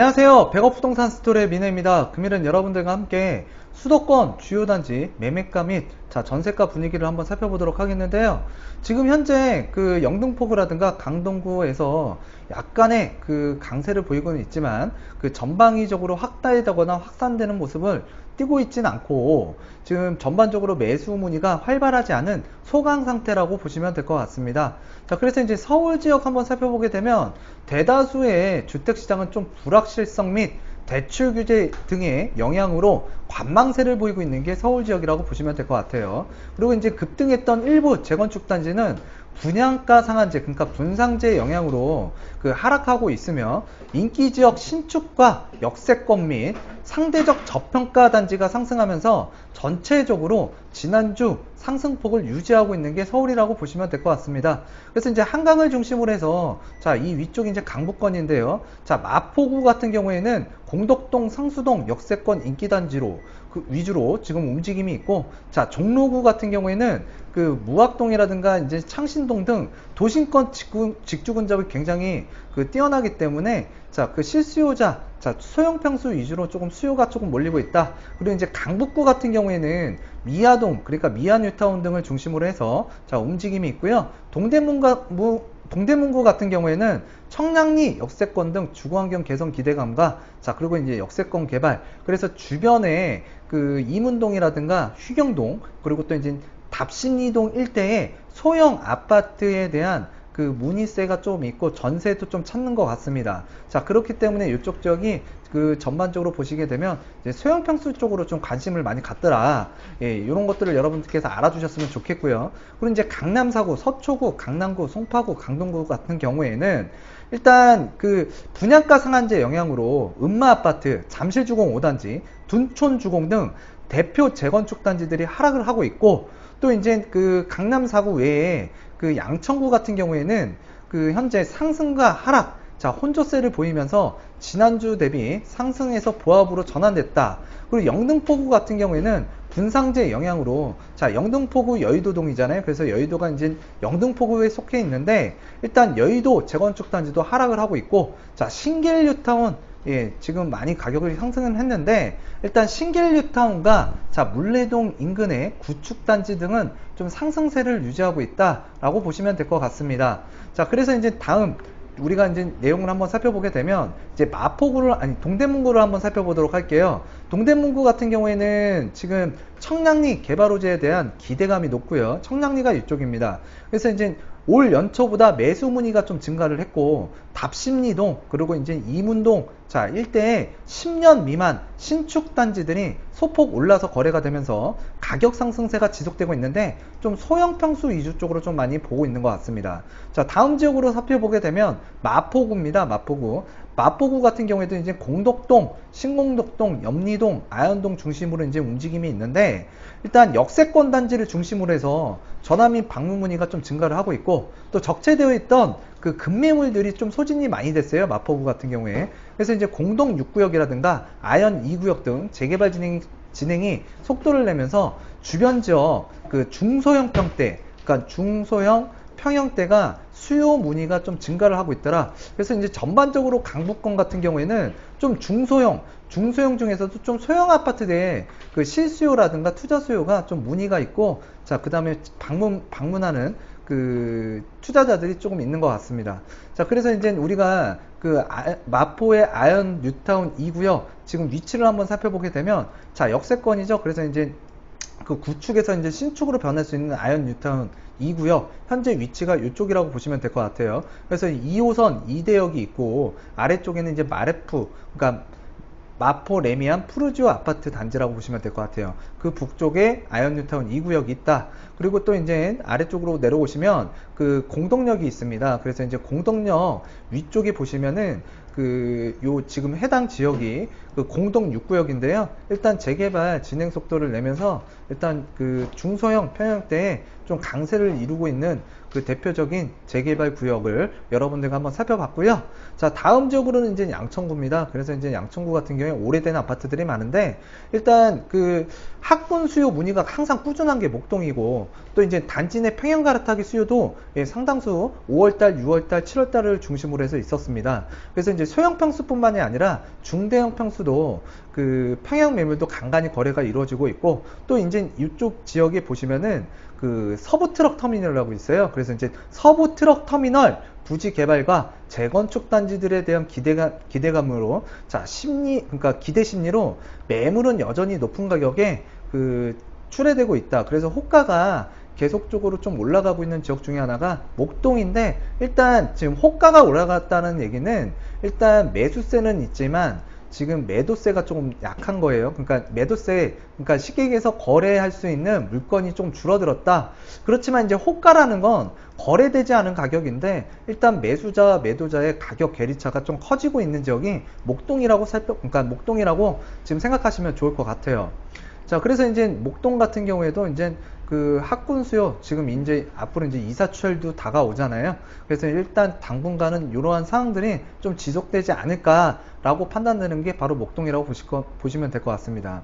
안녕하세요. 백업부동산 스토리의 민혜입니다. 금일은 여러분들과 함께 수도권 주요 단지 매매가 및 전세가 분위기를 한번 살펴보도록 하겠는데요. 지금 현재 그 영등포구라든가 강동구에서 약간의 그 강세를 보이고는 있지만 그 전방위적으로 확대되거나 확산되는 모습을 띄고 있지는 않고 지금 전반적으로 매수 문의가 활발하지 않은 소강 상태라고 보시면 될 것 같습니다. 자, 그래서 이제 서울 지역 한번 살펴보게 되면 대다수의 주택시장은 좀 불확실성 및 대출 규제 등의 영향으로 관망세를 보이고 있는 게 서울 지역이라고 보시면 될 것 같아요. 그리고 이제 급등했던 일부 재건축 단지는 분양가 상한제, 그러니까 분상제 영향으로 그 하락하고 있으며 인기 지역 신축과 역세권 및 상대적 저평가 단지가 상승하면서 전체적으로 지난주 상승폭을 유지하고 있는 게 서울이라고 보시면 될 것 같습니다. 그래서 이제 한강을 중심으로 해서 이 위쪽이 이제 강북권인데요. 마포구 같은 경우에는 공덕동, 상수동 역세권 인기단지로 위주로 지금 움직임이 있고, 종로구 같은 경우에는 그 무학동이라든가 이제 창신동 등 도심권 직주 근접이 굉장히 뛰어나기 때문에 그 실수요자, 소형 평수 위주로 조금 수요가 조금 몰리고 있다. 그리고 이제 강북구 같은 경우에는 미아동, 그러니까 미아뉴타운 등을 중심으로 해서 움직임이 있고요. 동대문구 같은 경우에는 청량리 역세권 등 주거환경 개선 기대감과 그리고 이제 역세권 개발, 그래서 주변에 그 이문동이라든가 휴경동, 그리고 또 이제 답신이동 일대에 소형 아파트에 대한 그 문의세가 좀 있고 전세도 좀 찾는 것 같습니다. 그렇기 때문에 이쪽 지역이 그 전반적으로 보시게 되면 이제 소형 평수 쪽으로 좀 관심을 많이 갖더라. 이런 것들을 여러분들께서 알아주셨으면 좋겠고요. 그리고 이제 강남 4구, 서초구, 강남구, 송파구, 강동구 같은 경우에는 일단 그 분양가 상한제 영향으로 음마아파트, 잠실주공 5단지, 둔촌주공 등 대표 재건축 단지들이 하락을 하고 있고, 또 이제 그 강남 4구 외에 그 양천구 같은 경우에는 그 현재 상승과 하락, 혼조세를 보이면서 지난주 대비 상승해서 보합으로 전환됐다. 그리고 영등포구 같은 경우에는 분상제 영향으로, 영등포구 여의도동이잖아요. 그래서 여의도가 이제 영등포구에 속해 있는데, 일단 여의도 재건축 단지도 하락을 하고 있고, 신길뉴타운, 지금 많이 가격을 상승은 했는데, 일단 신길뉴타운과 물레동 인근의 구축단지 등은 좀 상승세를 유지하고 있다라고 보시면 될 것 같습니다. 그래서 이제 다음 우리가 이제 내용을 한번 살펴보게 되면 이제 동대문구를 한번 살펴보도록 할게요. 동대문구 같은 경우에는 지금 청량리 개발 호재에 대한 기대감이 높고요. 청량리가 이쪽입니다. 그래서 이제 올 연초보다 매수 문의가 좀 증가를 했고, 답심리동, 그리고 이제 이문동 일대에 10년 미만 신축 단지들이 소폭 올라서 거래가 되면서 가격 상승세가 지속되고 있는데, 좀 소형 평수 위주 쪽으로 좀 많이 보고 있는 것 같습니다. 다음 지역으로 살펴보게 되면 마포구입니다. 마포구 같은 경우에도 이제 공덕동, 신공덕동, 염리동, 아현동 중심으로 이제 움직임이 있는데, 일단 역세권 단지를 중심으로 해서 전화 및 방문 문의가 좀 증가를 하고 있고, 또 적체되어 있던 그 급매물들이 좀 소진이 많이 됐어요. 마포구 같은 경우에. 그래서 이제 공동 6구역이라든가 아현 2구역 등 재개발 진행이 속도를 내면서 주변 지역 그 중소형 평대, 그러니까 중소형 평형대가 수요 문의가 좀 증가를 하고 있더라. 그래서 이제 전반적으로 강북권 같은 경우에는 좀 중소형 중에서도 좀 소형 아파트에 그 실수요라든가 투자 수요가 좀 문의가 있고, 그 다음에 방문하는 그 투자자들이 조금 있는 것 같습니다. 그래서 이제 우리가 그 마포의 아현 뉴타운 2구역 지금 위치를 한번 살펴보게 되면, 역세권이죠. 그래서 이제 그 구축에서 이제 신축으로 변할 수 있는 아현 뉴타운 2구역 현재 위치가 이쪽이라고 보시면 될 것 같아요. 그래서 2호선 2대역이 있고, 아래쪽에는 이제 마레프, 그러니까 마포 레미안 푸르지오 아파트 단지라고 보시면 될 것 같아요. 그 북쪽에 아현뉴타운 2구역이 있다. 그리고 또 이제 아래쪽으로 내려오시면 그 공덕역이 있습니다. 그래서 이제 공덕역 위쪽에 보시면은 요 지금 해당 지역이 그 공동 6구역인데요. 일단 재개발 진행 속도를 내면서 일단 그 중소형 평형대에 좀 강세를 이루고 있는 그 대표적인 재개발 구역을 여러분들과 한번 살펴봤고요. 자, 다음 지역으로는 이제 양천구입니다. 그래서 이제 양천구 같은 경우에 오래된 아파트들이 많은데, 일단 그 학군 수요 문의가 항상 꾸준한 게 목동이고, 또 이제 단지 내 평형 갈아타기 수요도 상당수 5월달, 6월달, 7월달을 중심으로 해서 있었습니다. 그래서 이제 소형 평수뿐만이 아니라 중대형 평수도 그 평형 매물도 간간히 거래가 이루어지고 있고, 또 이제 이쪽 지역에 보시면은 그 서부 트럭 터미널이라고 있어요. 그래서 이제 서부 트럭 터미널 부지 개발과 재건축 단지들에 대한 기대감으로, 자, 그러니까 기대 심리로 매물은 여전히 높은 가격에 그 출회되고 있다. 그래서 호가가 계속적으로 좀 올라가고 있는 지역 중에 하나가 목동인데, 일단 지금 호가가 올라갔다는 얘기는 일단 매수세는 있지만 지금 매도세가 조금 약한 거예요. 그러니까 매도세, 그러니까 쉽게 얘기해서 거래할 수 있는 물건이 좀 줄어들었다. 그렇지만 이제 호가라는 건 거래되지 않은 가격인데, 일단 매수자와 매도자의 가격 괴리차가 좀 커지고 있는 지역이 목동이라고 그러니까 목동이라고 지금 생각하시면 좋을 것 같아요. 자, 그래서 이제 목동 같은 경우에도 이제 그 학군 수요, 지금 이제 앞으로 이제 이사철도 다가오잖아요. 그래서 일단 당분간은 이러한 상황들이 좀 지속되지 않을까라고 판단되는 게 바로 목동이라고 보시면 될 것 같습니다.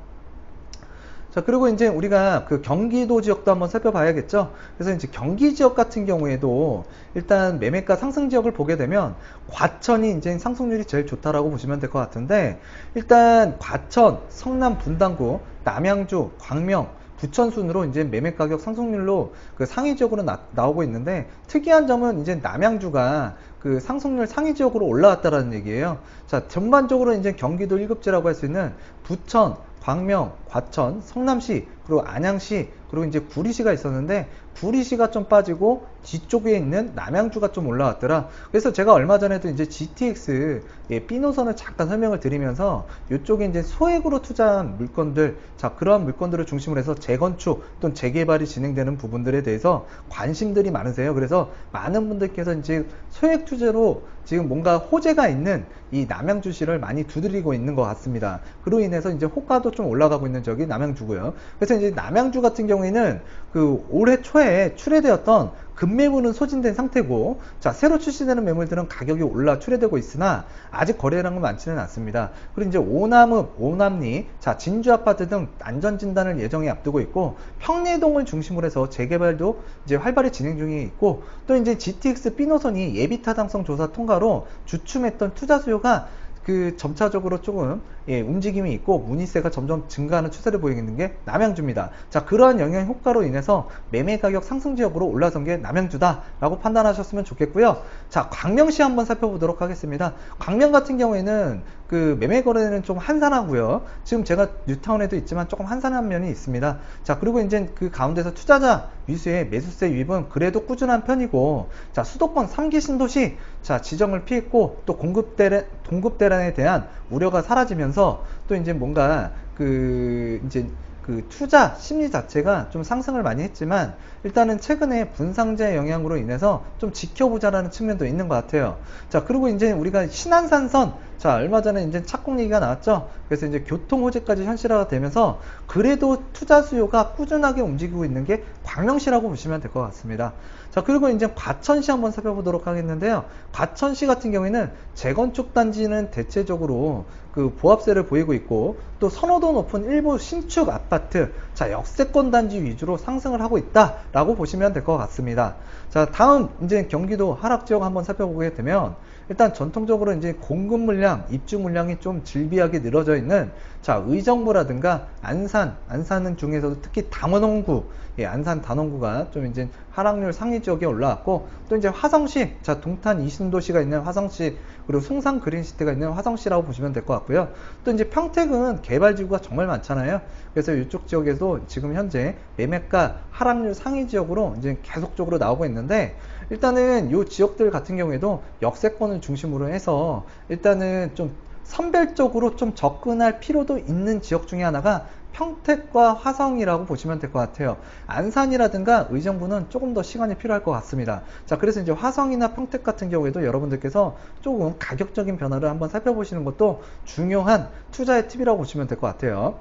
자, 그리고 이제 우리가 그 경기도 지역도 한번 살펴봐야겠죠. 그래서 이제 경기 지역 같은 경우에도 일단 매매가 상승 지역을 보게 되면 과천이 이제 상승률이 제일 좋다라고 보시면 될 것 같은데, 일단 과천, 성남 분당구, 남양주, 광명, 부천 순으로 이제 매매 가격 상승률로 그 상위 지역으로 나오고 있는데, 특이한 점은 이제 남양주가 그 상승률 상위 지역으로 올라왔다라는 얘기예요. 자, 전반적으로 이제 경기도 1급지라고 할 수 있는 부천, 광명, 과천, 성남시, 그리고 안양시, 그리고 이제 구리시가 있었는데, 구리시가 좀 빠지고 뒤쪽에 있는 남양주가 좀 올라왔더라. 그래서 제가 얼마 전에도 이제 GTX B 노선을 잠깐 설명을 드리면서, 이쪽에 이제 소액으로 투자한 물건들, 자, 그러한 물건들을 중심으로 해서 재건축 또는 재개발이 진행되는 부분들에 대해서 관심들이 많으세요. 그래서 많은 분들께서 이제 소액 투자로 지금 뭔가 호재가 있는 이 남양주시를 많이 두드리고 있는 것 같습니다. 그로 인해서 이제 호가도 좀 올라가고 있는 지역이 남양주고요. 그래서 이제 남양주 같은 경우에는 그 올해 초에 출회되었던 급매물은 소진된 상태고, 자, 새로 출시되는 매물들은 가격이 올라 출회되고 있으나 아직 거래량은 많지는 않습니다. 그리고 이제 오남읍, 오남리, 자, 진주 아파트 등 안전 진단을 예정에 앞두고 있고, 평내동을 중심으로 해서 재개발도 이제 활발히 진행 중에 있고, 또 이제 GTX B 노선이 예비 타당성 조사 통과로 주춤했던 투자 수요가 그 점차적으로 조금 움직임이 있고 문의세가 점점 증가하는 추세를 보이는 게 남양주입니다. 자, 그러한 영향 효과로 인해서 매매 가격 상승 지역으로 올라선 게 남양주다 라고 판단하셨으면 좋겠고요. 자, 광명시 한번 살펴보도록 하겠습니다. 광명 같은 경우에는 그 매매 거래는 좀 한산하고요. 지금 제가 뉴타운에도 있지만 조금 한산한 면이 있습니다. 자, 그리고 이제 그 가운데서 투자자 위수의 매수세 유입은 그래도 꾸준한 편이고, 자, 수도권 3기 신도시, 자, 지정을 피했고, 또 동급 대란에 대한 우려가 사라지면서 또 이제 뭔가 그 이제 그 투자 심리 자체가 좀 상승을 많이 했지만, 일단은 최근에 분상제 영향으로 인해서 좀 지켜보자라는 측면도 있는 것 같아요. 자, 그리고 이제 우리가 신안산선, 자, 얼마 전에 이제 착공 얘기가 나왔죠. 그래서 이제 교통 호재까지 현실화가 되면서 그래도 투자 수요가 꾸준하게 움직이고 있는 게 광명시라고 보시면 될 것 같습니다. 자, 그리고 이제 과천시 한번 살펴보도록 하겠는데요. 과천시 같은 경우에는 재건축 단지는 대체적으로 그 보합세를 보이고 있고, 또 선호도 높은 일부 신축 아파트, 자, 역세권 단지 위주로 상승을 하고 있다라고 보시면 될 것 같습니다. 자, 다음 이제 경기도 하락 지역 한번 살펴보게 되면, 일단 전통적으로 이제 공급 물량, 입주 물량이 좀 질비하게 늘어져 있는, 자, 의정부라든가 안산은 중에서도 특히 담원홍구, 안산 단원구가 좀 이제 하락률 상위 지역에 올라왔고, 또 이제 화성시, 자, 동탄 이신도시가 있는 화성시, 그리고 송산 그린시티가 있는 화성시라고 보시면 될 것 같고요. 또 이제 평택은 개발지구가 정말 많잖아요. 그래서 이쪽 지역에도 지금 현재 매매가 하락률 상위 지역으로 이제 계속적으로 나오고 있는데, 일단은 이 지역들 같은 경우에도 역세권을 중심으로 해서 일단은 좀 선별적으로 좀 접근할 필요도 있는 지역 중에 하나가 평택과 화성이라고 보시면 될 것 같아요. 안산이라든가 의정부는 조금 더 시간이 필요할 것 같습니다. 자, 그래서 이제 화성이나 평택 같은 경우에도 여러분들께서 조금 가격적인 변화를 한번 살펴보시는 것도 중요한 투자의 팁이라고 보시면 될 것 같아요.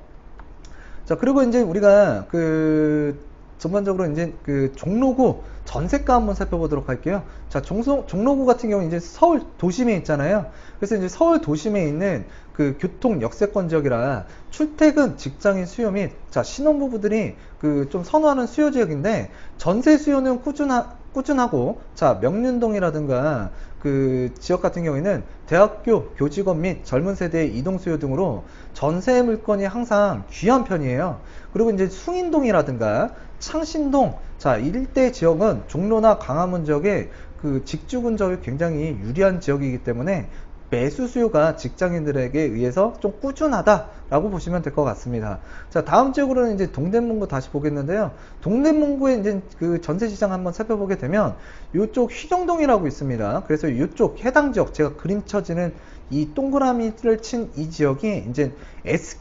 자, 그리고 이제 우리가 그 전반적으로 이제 그 종로구 전세가 한번 살펴보도록 할게요. 자, 종로구 같은 경우 이제 서울 도심에 있잖아요. 그래서 이제 서울 도심에 있는 그 교통 역세권 지역이라 출퇴근 직장인 수요 및 자, 신혼부부들이 그 좀 선호하는 수요 지역인데 전세 수요는 꾸준하고 자, 명륜동이라든가 그 지역 같은 경우에는 대학교 교직원 및 젊은 세대의 이동 수요 등으로 전세 물건이 항상 귀한 편이에요. 그리고 이제 숭인동이라든가 창신동 자, 일대 지역은 종로나 광화문 지역에 그 직주 근접이 굉장히 유리한 지역이기 때문에 매수 수요가 직장인들에게 의해서 좀 꾸준하다라고 보시면 될 것 같습니다. 자, 다음 지역으로는 이제 동대문구 다시 보겠는데요. 동대문구의 이제 그 전세 시장 한번 살펴보게 되면 이쪽 휘경동이라고 있습니다. 그래서 이쪽 해당 지역 제가 그림 쳐지는 이 동그라미를 친 이 지역이 이제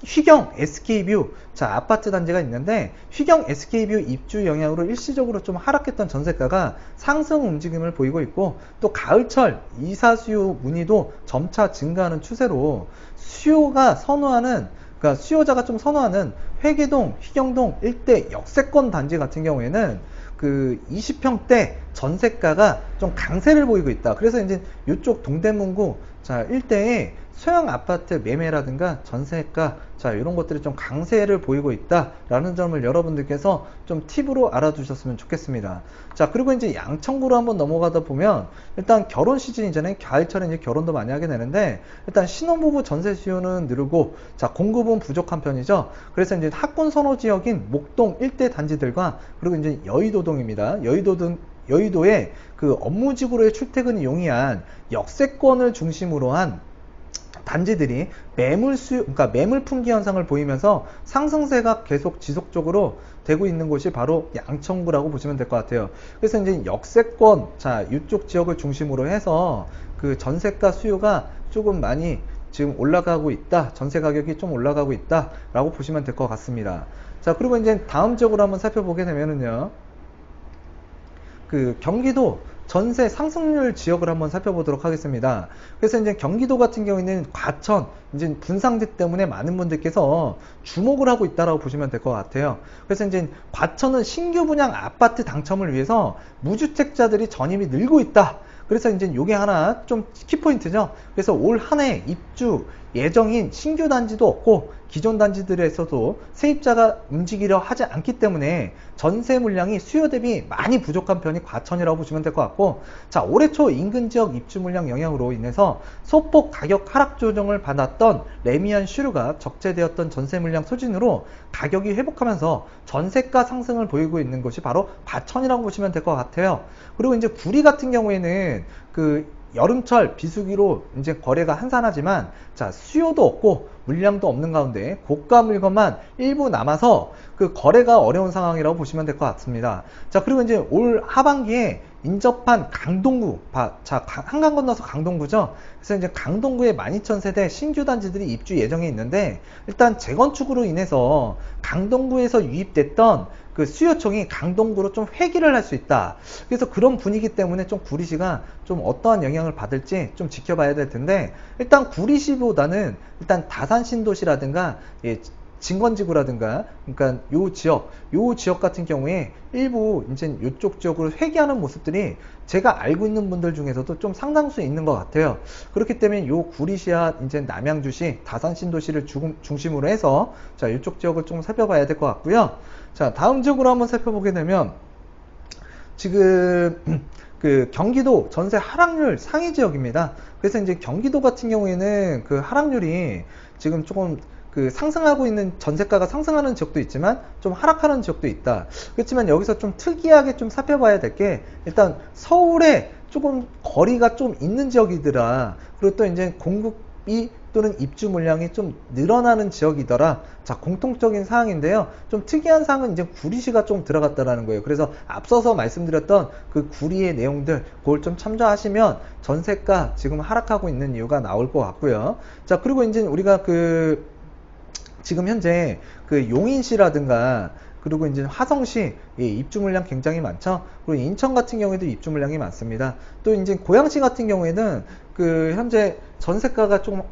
휘경 SK뷰 자 아파트 단지가 있는데 휘경 SK뷰 입주 영향으로 일시적으로 좀 하락했던 전세가가 상승 움직임을 보이고 있고 또 가을철 이사 수요 문의도 점차 증가하는 추세로 수요가 선호하는 그러니까 수요자가 좀 선호하는 회계동, 휘경동 일대 역세권 단지 같은 경우에는 그 20평대 전세가가 좀 강세를 보이고 있다. 그래서 이제 이쪽 동대문구 자 일대에 소형 아파트 매매라든가 전세가 자 이런 것들이 좀 강세를 보이고 있다라는 점을 여러분들께서 좀 팁으로 알아두셨으면 좋겠습니다. 자 그리고 이제 양천구로 한번 넘어가다 보면 일단 결혼 시즌이잖아요. 가을철에 이제 결혼도 많이 하게 되는데 일단 신혼부부 전세 수요는 늘고 자 공급은 부족한 편이죠. 그래서 이제 학군 선호 지역인 목동 일대 단지들과 그리고 이제 여의도동입니다. 여의도의 그 업무직으로의 출퇴근이 용이한 역세권을 중심으로 한 단지들이 그러니까 매물 품귀 현상을 보이면서 상승세가 계속 지속적으로 되고 있는 곳이 바로 양천구라고 보시면 될 것 같아요. 그래서 이제 역세권, 자, 이쪽 지역을 중심으로 해서 그 전세가 수요가 조금 많이 지금 올라가고 있다. 전세 가격이 좀 올라가고 있다. 라고 보시면 될 것 같습니다. 자, 그리고 이제 다음 지역으로 한번 살펴보게 되면은요. 그 경기도 전세 상승률 지역을 한번 살펴보도록 하겠습니다. 그래서 이제 경기도 같은 경우에는 과천 이제 분상제 때문에 많은 분들께서 주목을 하고 있다라고 보시면 될 것 같아요. 그래서 이제 과천은 신규 분양 아파트 당첨을 위해서 무주택자들이 전입이 늘고 있다. 그래서 이제 요게 하나 좀 키포인트죠. 그래서 올 한 해 입주 예정인 신규 단지도 없고 기존 단지들에서도 세입자가 움직이려 하지 않기 때문에 전세 물량이 수요 대비 많이 부족한 편이 과천이라고 보시면 될 것 같고 자 올해 초 인근 지역 입주 물량 영향으로 인해서 소폭 가격 하락 조정을 받았던 레미안 슈르가 적재되었던 전세 물량 소진으로 가격이 회복하면서 전세가 상승을 보이고 있는 것이 바로 과천이라고 보시면 될 것 같아요. 그리고 이제 구리 같은 경우에는 그 여름철 비수기로 이제 거래가 한산하지만 자 수요도 없고 물량도 없는 가운데 고가 물건만 일부 남아서 그 거래가 어려운 상황이라고 보시면 될 것 같습니다. 자 그리고 이제 올 하반기에 인접한 강동구 자 한강 건너서 강동구죠. 그래서 이제 강동구에 12,000세대 신규 단지들이 입주 예정에 있는데 일단 재건축으로 인해서 강동구에서 유입됐던 그 수요청이 강동구로 좀 회귀를 할 수 있다. 그래서 그런 분위기 때문에 좀 구리시가 좀 어떠한 영향을 받을지 좀 지켜봐야 될 텐데 일단 구리시보다는 일단 다산 신도시라든가 예, 진건지구라든가 그러니까 요 지역 같은 경우에 일부 이제 요쪽 지역으로 회귀하는 모습들이 제가 알고 있는 분들 중에서도 좀 상당수 있는 것 같아요. 그렇기 때문에 요 구리시와 이제 남양주시 다산 신도시를 중심으로 해서 자 이쪽 지역을 좀 살펴봐야 될 것 같고요. 자 다음 지역으로 한번 살펴보게 되면 지금 그 경기도 전세 하락률 상위 지역입니다. 그래서 이제 경기도 같은 경우에는 그 하락률이 지금 조금 그 상승하고 있는 전세가가 상승하는 지역도 있지만 좀 하락하는 지역도 있다. 그렇지만 여기서 좀 특이하게 좀 살펴봐야 될 게 일단 서울에 조금 거리가 좀 있는 지역이더라. 그리고 또 이제 공급이 또는 입주 물량이 좀 늘어나는 지역이더라. 자, 공통적인 사항인데요. 좀 특이한 사항은 이제 구리시가 좀 들어갔다라는 거예요. 그래서 앞서서 말씀드렸던 그 구리의 내용들, 그걸 좀 참조하시면 전세가 지금 하락하고 있는 이유가 나올 것 같고요. 자, 그리고 이제 우리가 그 지금 현재 그 용인시라든가 그리고 이제 화성시 예, 입주 물량 굉장히 많죠. 그리고 인천 같은 경우에도 입주 물량이 많습니다. 또 이제 고양시 같은 경우에는 그 현재 전세가가 좀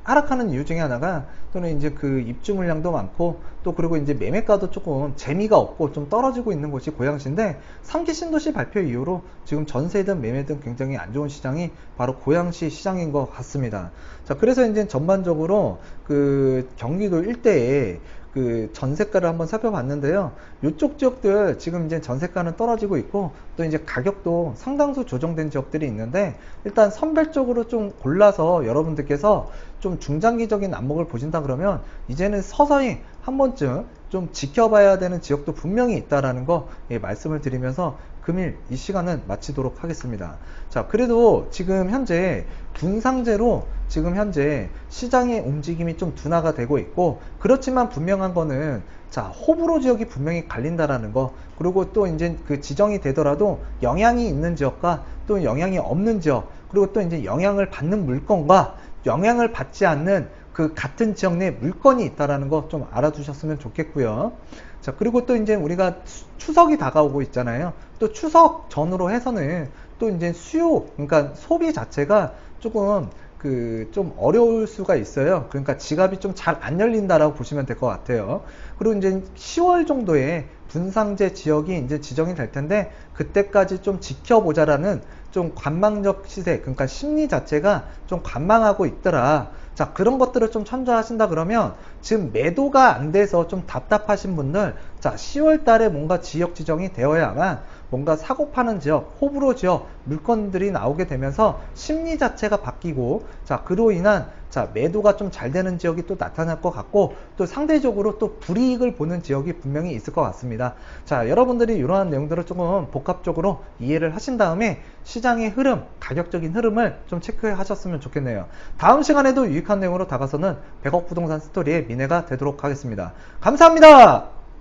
하락하는 이유 중에 하나가 또는 이제 그 입주 물량도 많고 또 그리고 이제 매매가도 조금 재미가 없고 좀 떨어지고 있는 곳이 고양시인데 3기 신도시 발표 이후로 지금 전세든 매매든 굉장히 안 좋은 시장이 바로 고양시 시장인 것 같습니다. 자, 그래서 이제 전반적으로 그 경기도 일대에 그 전세가를 한번 살펴봤는데요. 이쪽 지역들 지금 이제 전세가는 떨어지고 있고 또 이제 가격도 상당수 조정된 지역들이 있는데 일단 선별적으로 좀 골라서 여러분들께서 좀 중장기적인 안목을 보신다 그러면 이제는 서서히 한 번쯤 좀 지켜봐야 되는 지역도 분명히 있다라는 거 말씀을 드리면서 금일 이 시간은 마치도록 하겠습니다. 자, 그래도 지금 현재 분상제로 지금 현재 시장의 움직임이 좀 둔화가 되고 있고 그렇지만 분명한 거는 자, 호불호 지역이 분명히 갈린다라는 거 그리고 또 이제 그 지정이 되더라도 영향이 있는 지역과 또 영향이 없는 지역 그리고 또 이제 영향을 받는 물건과 영향을 받지 않는 그 같은 지역 내 물건이 있다라는 거 좀 알아두셨으면 좋겠고요. 자, 그리고 또 이제 우리가 추석이 다가오고 있잖아요. 또 추석 전으로 해서는 또 이제 수요, 그러니까 소비 자체가 조금 그 좀 어려울 수가 있어요. 그러니까 지갑이 좀 잘 안 열린다라고 보시면 될 것 같아요. 그리고 이제 10월 정도에 분상제 지역이 이제 지정이 될 텐데 그때까지 좀 지켜보자라는 좀 관망적 시세, 그러니까 심리 자체가 좀 관망하고 있더라. 자, 그런 것들을 좀 참조하신다 그러면 지금 매도가 안 돼서 좀 답답하신 분들 자, 10월 달에 뭔가 지역 지정이 되어야만 뭔가 사고 파는 지역, 호불호 지역 물건들이 나오게 되면서 심리 자체가 바뀌고 자, 그로 인한 자, 매도가 좀 잘 되는 지역이 또 나타날 것 같고 또 상대적으로 또 불이익을 보는 지역이 분명히 있을 것 같습니다. 자, 여러분들이 이러한 내용들을 조금 복합적으로 이해를 하신 다음에 시장의 흐름, 가격적인 흐름을 좀 체크해 하셨으면 좋겠네요. 다음 시간에도 유익한 내용으로 다가서는 100억 부동산 스토리의 민혜가 되도록 하겠습니다. 감사합니다.